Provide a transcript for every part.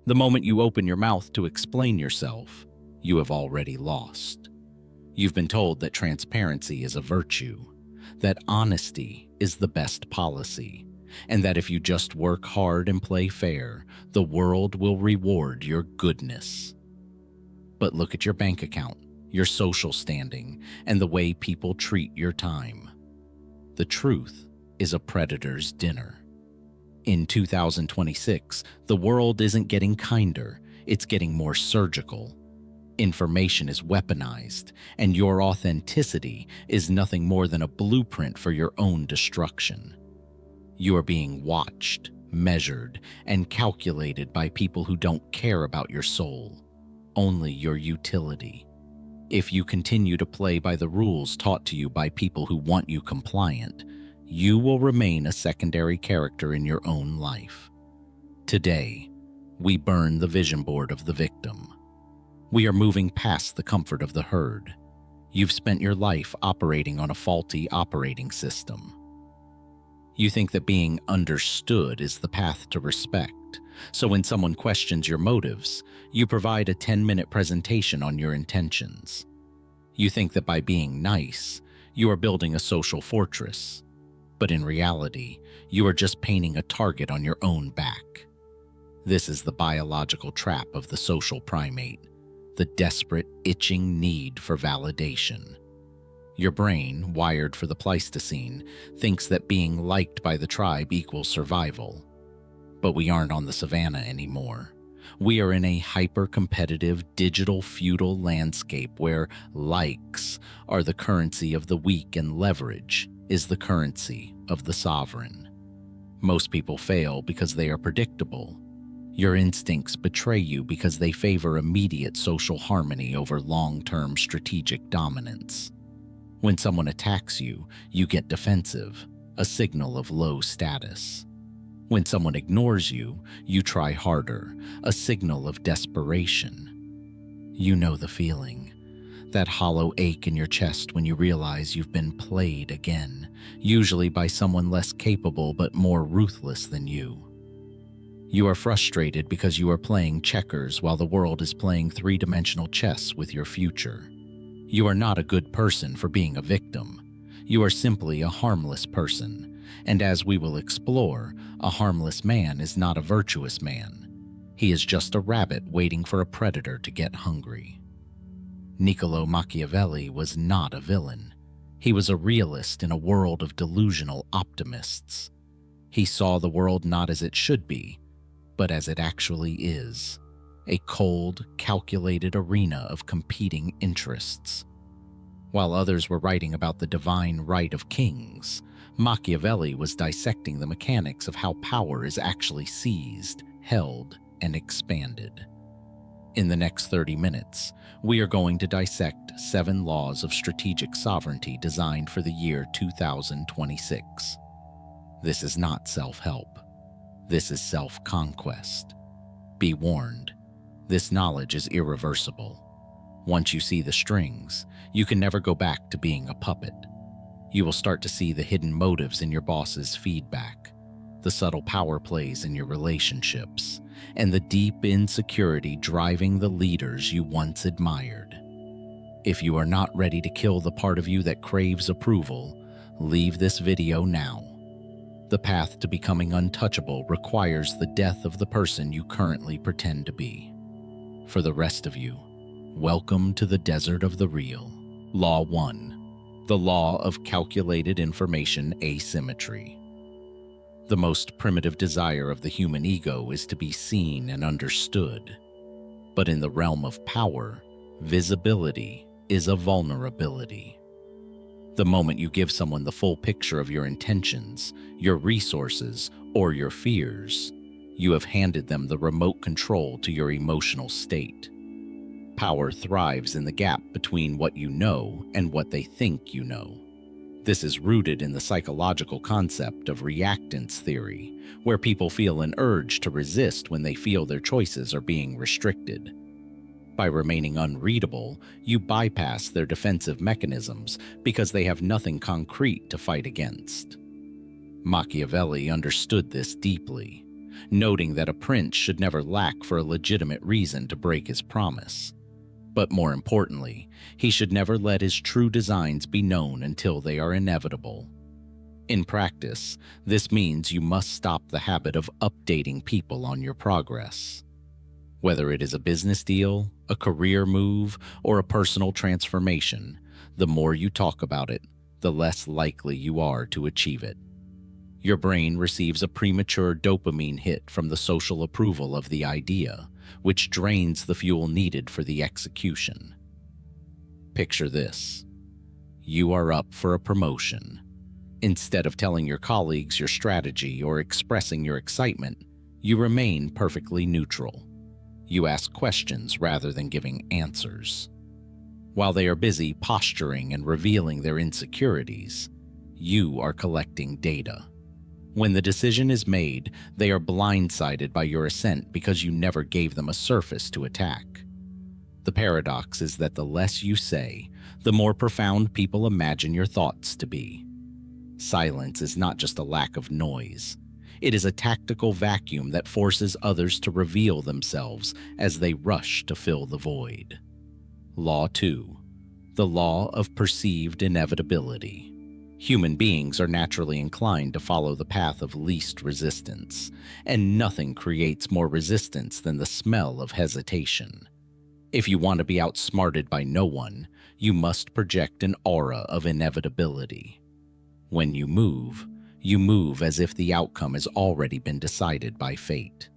The moment you open your mouth to explain yourself, you have already lost. You've been told that transparency is a virtue, that honesty is the best policy, and that if you just work hard and play fair, the world will reward your goodness. But look at your bank account, your social standing, and the way people treat your time. The truth is a predator's dinner. In 2026, the world isn't getting kinder, it's getting more surgical. Information is weaponized, and your authenticity is nothing more than a blueprint for your own destruction. You are being watched, measured, and calculated by people who don't care about your soul, only your utility. If you continue to play by the rules taught to you by people who want you compliant, you will remain a secondary character in your own life. Today, we burn the vision board of the victim. We are moving past the comfort of the herd. You've spent your life operating on a faulty operating system. You think that being understood is the path to respect, so when someone questions your motives, you provide a 10-minute presentation on your intentions. You think that by being nice, you are building a social fortress, but in reality, you are just painting a target on your own back. This is the biological trap of the social primate, the desperate, itching need for validation. Your brain, wired for the Pleistocene, thinks that being liked by the tribe equals survival. But we aren't on the savannah anymore. We are in a hyper-competitive, digital, feudal landscape where likes are the currency of the weak and leverage is the currency of the sovereign. Most people fail because they are predictable. Your instincts betray you because they favor immediate social harmony over long-term strategic dominance. When someone attacks you, you get defensive, a signal of low status. When someone ignores you, you try harder, a signal of desperation. You know the feeling, that hollow ache in your chest when you realize you've been played again, usually by someone less capable but more ruthless than you. You are frustrated because you are playing checkers while the world is playing three-dimensional chess with your future. You are not a good person for being a victim. You are simply a harmless person, and as we will explore, a harmless man is not a virtuous man. He is just a rabbit waiting for a predator to get hungry. Niccolo Machiavelli was not a villain. He was a realist in a world of delusional optimists. He saw the world not as it should be, but as it actually is, a cold, calculated arena of competing interests. While others were writing about the divine right of kings, Machiavelli was dissecting the mechanics of how power is actually seized, held, and expanded. In the next 30 minutes, we are going to dissect 7 laws of strategic sovereignty designed for the year 2026. This is not self-help. This is self-conquest. Be warned, this knowledge is irreversible. Once you see the strings, you can never go back to being a puppet. You will start to see the hidden motives in your boss's feedback, the subtle power plays in your relationships, and the deep insecurity driving the leaders you once admired. If you are not ready to kill the part of you that craves approval, leave this video now. The path to becoming untouchable requires the death of the person you currently pretend to be. For the rest of you, welcome to the desert of the real. Law 1. The Law of Calculated Information Asymmetry. The most primitive desire of the human ego is to be seen and understood. But in the realm of power, visibility is a vulnerability. The moment you give someone the full picture of your intentions, your resources, or your fears, you have handed them the remote control to your emotional state. Power thrives in the gap between what you know and what they think you know. This is rooted in the psychological concept of reactance theory, where people feel an urge to resist when they feel their choices are being restricted. By remaining unreadable, you bypass their defensive mechanisms because they have nothing concrete to fight against. Machiavelli understood this deeply. noting that a prince should never lack for a legitimate reason to break his promise. But more importantly, he should never let his true designs be known until they are inevitable. In practice, this means you must stop the habit of updating people on your progress. Whether it is a business deal, a career move, or a personal transformation, the more you talk about it, the less likely you are to achieve it. Your brain receives a premature dopamine hit from the social approval of the idea, which drains the fuel needed for the execution. Picture this. You are up for a promotion. Instead of telling your colleagues your strategy or expressing your excitement, you remain perfectly neutral. You ask questions rather than giving answers. While they are busy posturing and revealing their insecurities, you are collecting data. When the decision is made, they are blindsided by your assent because you never gave them a surface to attack. The paradox is that the less you say, the more profound people imagine your thoughts to be. Silence is not just a lack of noise. It is a tactical vacuum that forces others to reveal themselves as they rush to fill the void. Law 2. The law of perceived inevitability. Human beings are naturally inclined to follow the path of least resistance, and nothing creates more resistance than the smell of hesitation. If you want to be outsmarted by no one, you must project an aura of inevitability. When you move as if the outcome has already been decided by fate.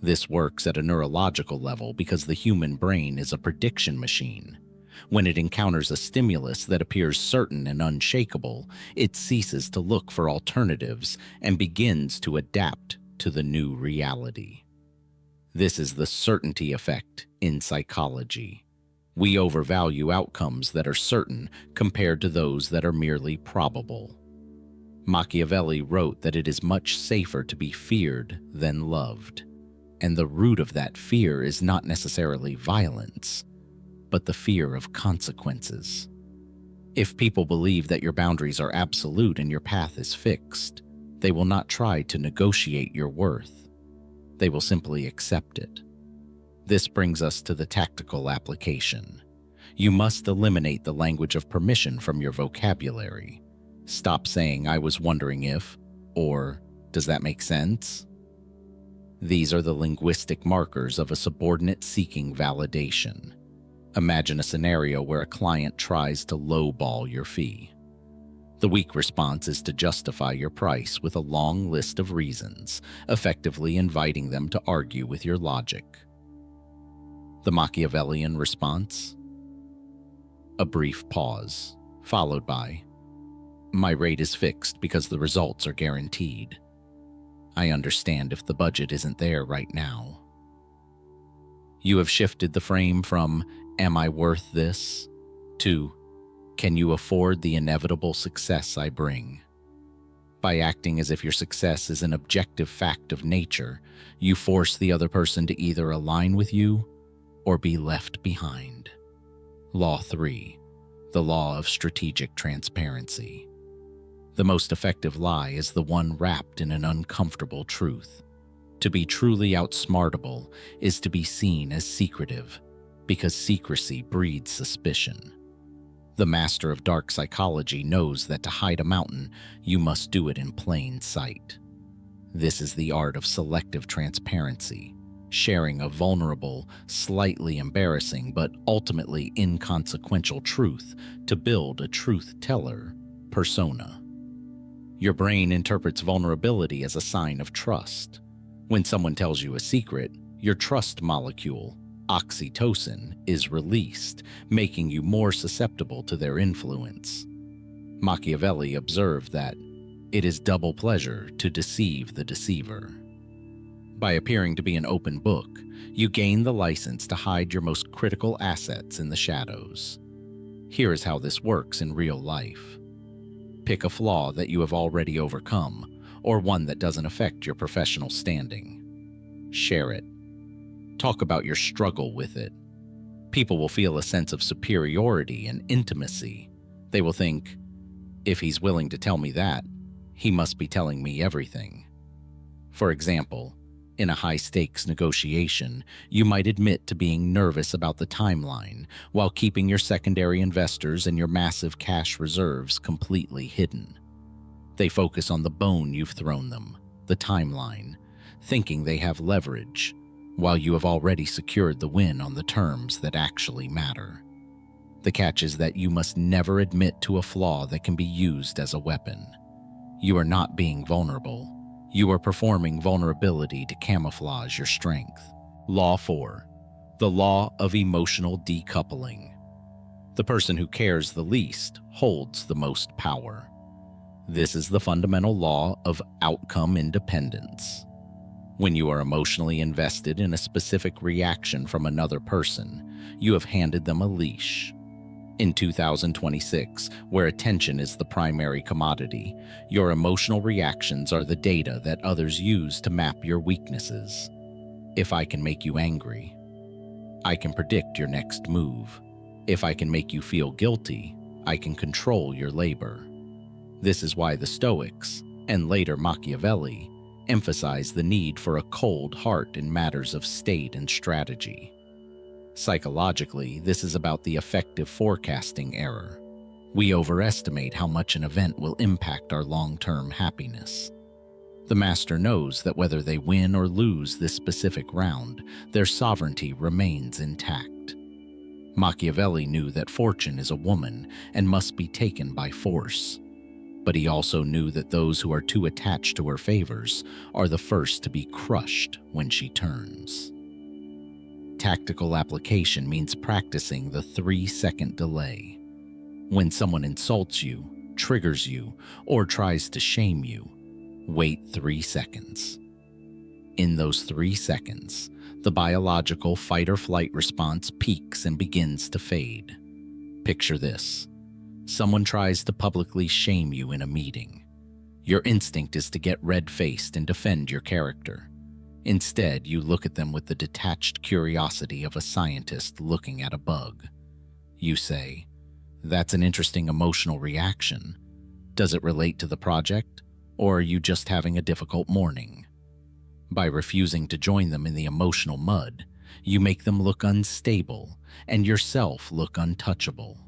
This works at a neurological level because the human brain is a prediction machine. When it encounters a stimulus that appears certain and unshakable, it ceases to look for alternatives and begins to adapt to the new reality. This is the certainty effect in psychology. We overvalue outcomes that are certain compared to those that are merely probable. Machiavelli wrote that it is much safer to be feared than loved, and the root of that fear is not necessarily violence, but the fear of consequences. If people believe that your boundaries are absolute and your path is fixed, they will not try to negotiate your worth. They will simply accept it. This brings us to the tactical application. You must eliminate the language of permission from your vocabulary. Stop saying, "I was wondering if," or "Does that make sense?" These are the linguistic markers of a subordinate seeking validation. Imagine a scenario where a client tries to lowball your fee. The weak response is to justify your price with a long list of reasons, effectively inviting them to argue with your logic. The Machiavellian response? A brief pause, followed by, "My rate is fixed because the results are guaranteed. I understand if the budget isn't there right now." You have shifted the frame from, "Am I worth this?" to, "Can you afford the inevitable success I bring?" By acting as if your success is an objective fact of nature, you force the other person to either align with you or be left behind. Law 3. The law of strategic transparency. The most effective lie is the one wrapped in an uncomfortable truth. To be truly outsmartable is to be seen as secretive, because secrecy breeds suspicion. The master of dark psychology knows that to hide a mountain, you must do it in plain sight. This is the art of selective transparency, sharing a vulnerable, slightly embarrassing, but ultimately inconsequential truth to build a truth-teller persona. Your brain interprets vulnerability as a sign of trust. When someone tells you a secret, your trust molecule, oxytocin, is released, making you more susceptible to their influence. Machiavelli observed that it is double pleasure to deceive the deceiver. By appearing to be an open book, you gain the license to hide your most critical assets in the shadows. Here is how this works in real life. Pick a flaw that you have already overcome, or one that doesn't affect your professional standing. Share it. Talk about your struggle with it. People will feel a sense of superiority and intimacy. They will think, "If he's willing to tell me that, he must be telling me everything." For example, in a high-stakes negotiation, you might admit to being nervous about the timeline while keeping your secondary investors and your massive cash reserves completely hidden. They focus on the bone you've thrown them, the timeline, thinking they have leverage, while you have already secured the win on the terms that actually matter. The catch is that you must never admit to a flaw that can be used as a weapon. You are not being vulnerable. You are performing vulnerability to camouflage your strength. Law 4. The law of emotional decoupling. The person who cares the least holds the most power. This is the fundamental law of outcome independence. When you are emotionally invested in a specific reaction from another person, you have handed them a leash. In 2026, where attention is the primary commodity, your emotional reactions are the data that others use to map your weaknesses. If I can make you angry, I can predict your next move. If I can make you feel guilty, I can control your labor. This is why the Stoics, and later Machiavelli, emphasize the need for a cold heart in matters of state and strategy. Psychologically, this is about the effective forecasting error. We overestimate how much an event will impact our long-term happiness. The master knows that whether they win or lose this specific round, their sovereignty remains intact. Machiavelli knew that fortune is a woman and must be taken by force. But he also knew that those who are too attached to her favors are the first to be crushed when she turns. Tactical application means practicing the 3-second delay. When someone insults you, triggers you, or tries to shame you, wait 3 seconds. In those 3 seconds, the biological fight-or-flight response peaks and begins to fade. Picture this. Someone tries to publicly shame you in a meeting. Your instinct is to get red-faced and defend your character. Instead, you look at them with the detached curiosity of a scientist looking at a bug. You say, "That's an interesting emotional reaction. Does it relate to the project, or are you just having a difficult morning?" By refusing to join them in the emotional mud, you make them look unstable and yourself look untouchable.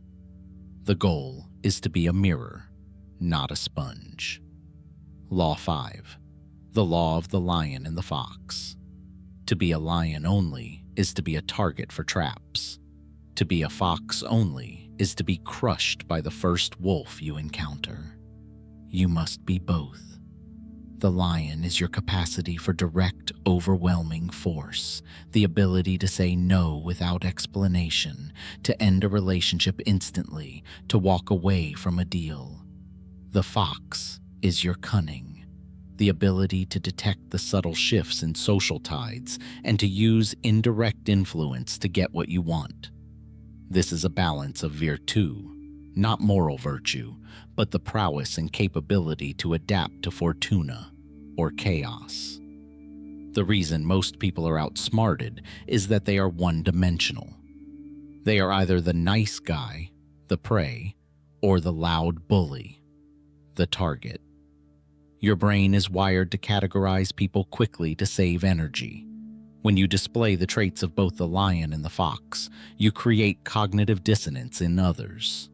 The goal is to be a mirror, not a sponge. Law 5. The law of the lion and the fox. To be a lion only is to be a target for traps. To be a fox only is to be crushed by the first wolf you encounter. You must be both. The lion is your capacity for direct, overwhelming force, the ability to say no without explanation, to end a relationship instantly, to walk away from a deal. The fox is your cunning, the ability to detect the subtle shifts in social tides and to use indirect influence to get what you want. This is a balance of virtù, not moral virtue, but the prowess and capability to adapt to fortuna, or chaos. The reason most people are outsmarted is that they are one-dimensional. They are either the nice guy, the prey, or the loud bully, the target. Your brain is wired to categorize people quickly to save energy. When you display the traits of both the lion and the fox, you create cognitive dissonance in others.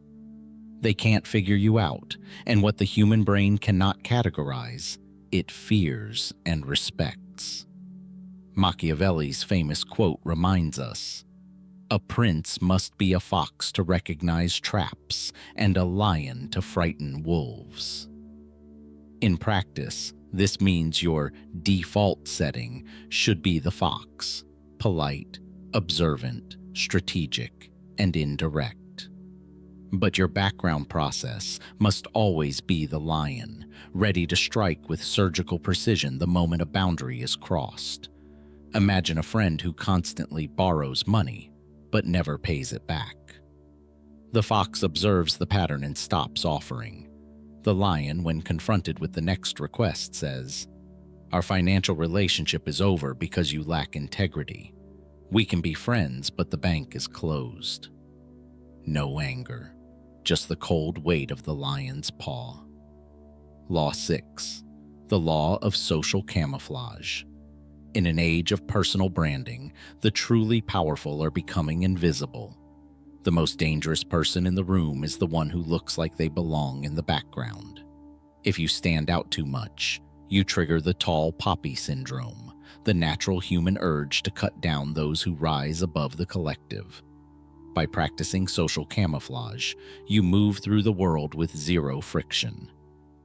They can't figure you out, and what the human brain cannot categorize, it fears and respects. Machiavelli's famous quote reminds us, "A prince must be a fox to recognize traps and a lion to frighten wolves." In practice, this means your default setting should be the fox, polite, observant, strategic, and indirect. But your background process must always be the lion, ready to strike with surgical precision the moment a boundary is crossed. Imagine a friend who constantly borrows money, but never pays it back. The fox observes the pattern and stops offering. The lion, when confronted with the next request, says, "Our financial relationship is over because you lack integrity. We can be friends, but the bank is closed." No anger, just the cold weight of the lion's paw. Law 6. The law of social camouflage. In an age of personal branding, the truly powerful are becoming invisible. The most dangerous person in the room is the one who looks like they belong in the background. If you stand out too much, you trigger the tall poppy syndrome, the natural human urge to cut down those who rise above the collective. By practicing social camouflage, you move through the world with zero friction.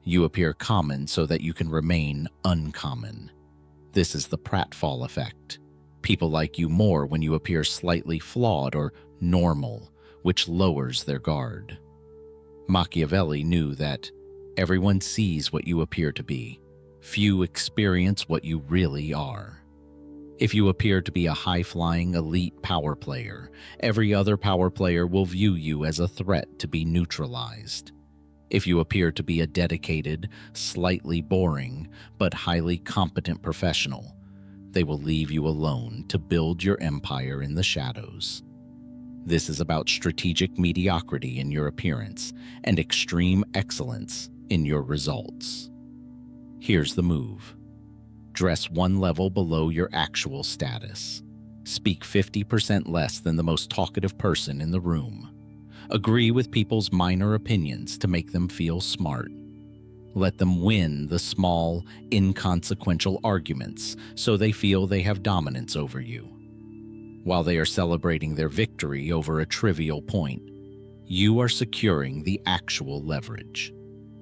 You appear common so that you can remain uncommon. This is the pratfall effect. People like you more when you appear slightly flawed or normal, which lowers their guard. Machiavelli knew that everyone sees what you appear to be. Few experience what you really are. If you appear to be a high-flying elite power player, every other power player will view you as a threat to be neutralized. If you appear to be a dedicated, slightly boring, but highly competent professional, they will leave you alone to build your empire in the shadows. This is about strategic mediocrity in your appearance and extreme excellence in your results. Here's the move. Dress one level below your actual status. Speak 50% less than the most talkative person in the room. Agree with people's minor opinions to make them feel smart. Let them win the small, inconsequential arguments so they feel they have dominance over you. While they are celebrating their victory over a trivial point, you are securing the actual leverage.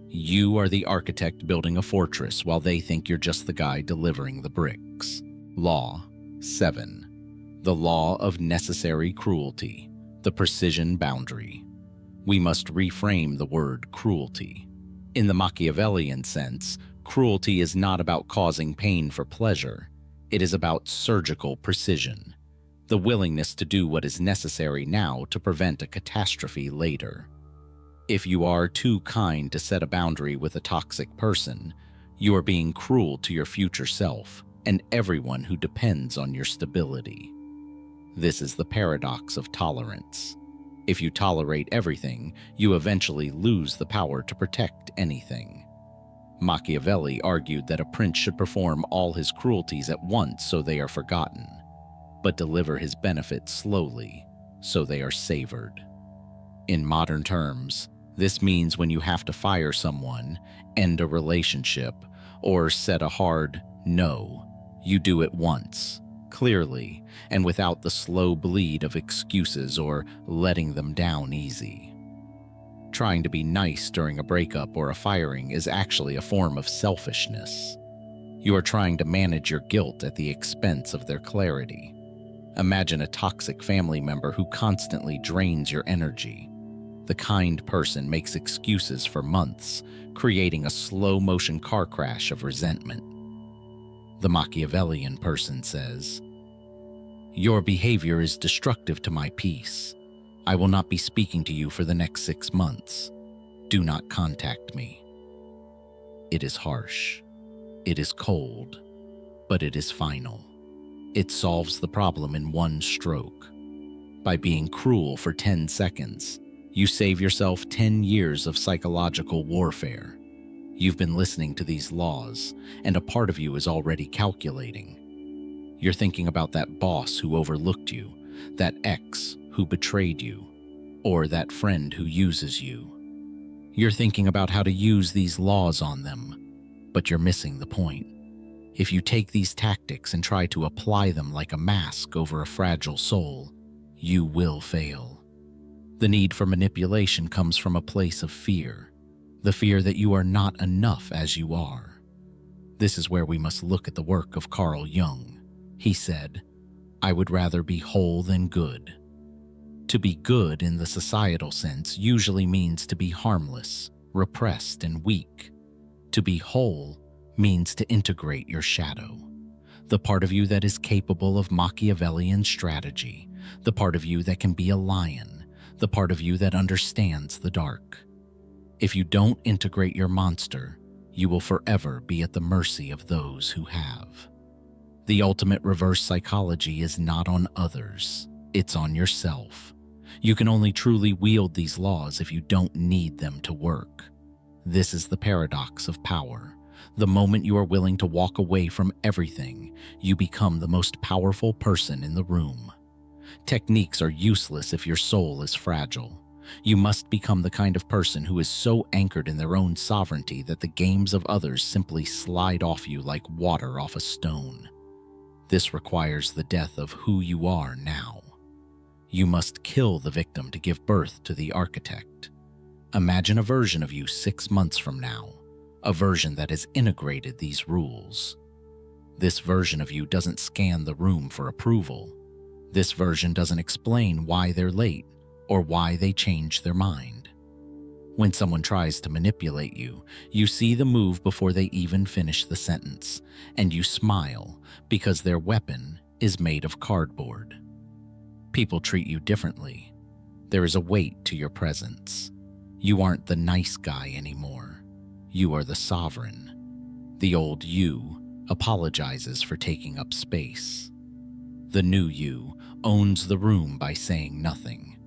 You are the architect building a fortress while they think you're just the guy delivering the bricks. Law 7. The law of necessary cruelty, the precision boundary. We must reframe the word cruelty. In the Machiavellian sense, cruelty is not about causing pain for pleasure. It is about surgical precision, the willingness to do what is necessary now to prevent a catastrophe later. If you are too kind to set a boundary with a toxic person, you are being cruel to your future self and everyone who depends on your stability. This is the paradox of tolerance. If you tolerate everything, you eventually lose the power to protect anything. Machiavelli argued that a prince should perform all his cruelties at once so they are forgotten, but deliver his benefits slowly so they are savored. In modern terms, this means when you have to fire someone, end a relationship, or set a hard no, you do it once, clearly, and without the slow bleed of excuses or letting them down easy. Trying to be nice during a breakup or a firing is actually a form of selfishness. You are trying to manage your guilt at the expense of their clarity. Imagine a toxic family member who constantly drains your energy. The kind person makes excuses for months, creating a slow-motion car crash of resentment. The Machiavellian person says, "Your behavior is destructive to my peace. I will not be speaking to you for the next 6 months. Do not contact me." It is harsh. It is cold, but it is final. It solves the problem in one stroke. By being cruel for 10 seconds, you save yourself 10 years of psychological warfare. You've been listening to these laws, and a part of you is already calculating. You're thinking about that boss who overlooked you, that ex who betrayed you, or that friend who uses you. You're thinking about how to use these laws on them, but you're missing the point. If you take these tactics and try to apply them like a mask over a fragile soul, you will fail. The need for manipulation comes from a place of fear, the fear that you are not enough as you are. This is where we must look at the work of Carl Jung. He said, "I would rather be whole than good." To be good in the societal sense usually means to be harmless, repressed, and weak. To be whole means to integrate your shadow, the part of you that is capable of Machiavellian strategy, the part of you that can be a lion, the part of you that understands the dark. If you don't integrate your monster, you will forever be at the mercy of those who have. The ultimate reverse psychology is not on others, it's on yourself. You can only truly wield these laws if you don't need them to work. This is the paradox of power, The moment you are willing to walk away from everything, you become the most powerful person in the room. Techniques are useless if your soul is fragile. You must become the kind of person who is so anchored in their own sovereignty that the games of others simply slide off you like water off a stone. This requires the death of who you are now. You must kill the victim to give birth to the architect. Imagine a version of you 6 months from now, a version that has integrated these rules. This version of you doesn't scan the room for approval. This version doesn't explain why they're late or why they changed their mind. When someone tries to manipulate you, you see the move before they even finish the sentence, and you smile because their weapon is made of cardboard. People treat you differently. There is a weight to your presence. You aren't the nice guy anymore. You are the sovereign. The old you apologizes for taking up space. The new you owns the room by saying nothing.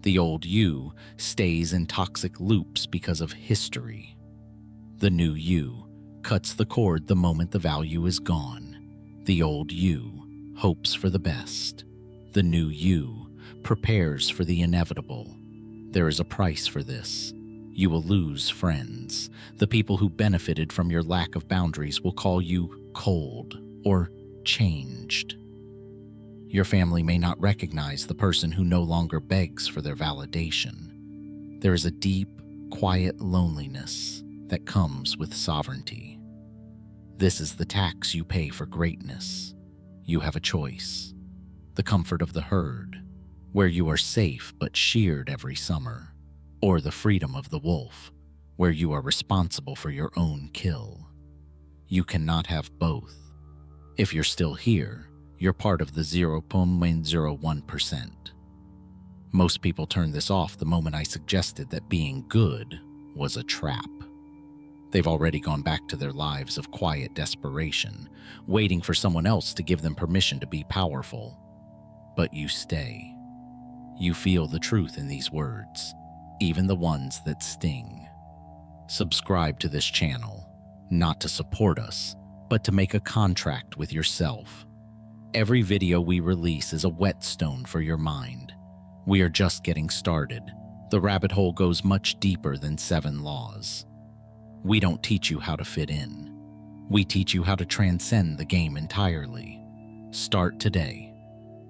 The old you stays in toxic loops because of history. The new you cuts the cord the moment the value is gone. The old you hopes for the best. The new you prepares for the inevitable. There is a price for this. You will lose friends. The people who benefited from your lack of boundaries will call you cold or changed. Your family may not recognize the person who no longer begs for their validation. There is a deep, quiet loneliness that comes with sovereignty. This is the tax you pay for greatness. You have a choice. The comfort of the herd, where you are safe but sheared every summer, or the freedom of the wolf, where you are responsible for your own kill. You cannot have both. If you're still here, you're part of the 0.01%. Most people turned this off the moment I suggested that being good was a trap. They've already gone back to their lives of quiet desperation, waiting for someone else to give them permission to be powerful. But you stay. You feel the truth in these words, even the ones that sting. Subscribe to this channel, not to support us, but to make a contract with yourself. Every video we release is a whetstone for your mind. We are just getting started. The rabbit hole goes much deeper than 7 laws. We don't teach you how to fit in. We teach you how to transcend the game entirely. Start today.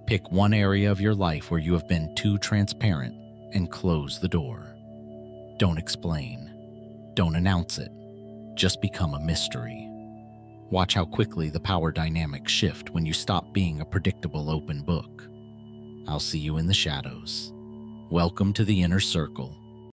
Pick one area of your life where you have been too transparent and close the door. Don't explain. Don't announce it. Just become a mystery. Watch how quickly the power dynamics shift when you stop being a predictable open book. I'll see you in the shadows. Welcome to the inner circle.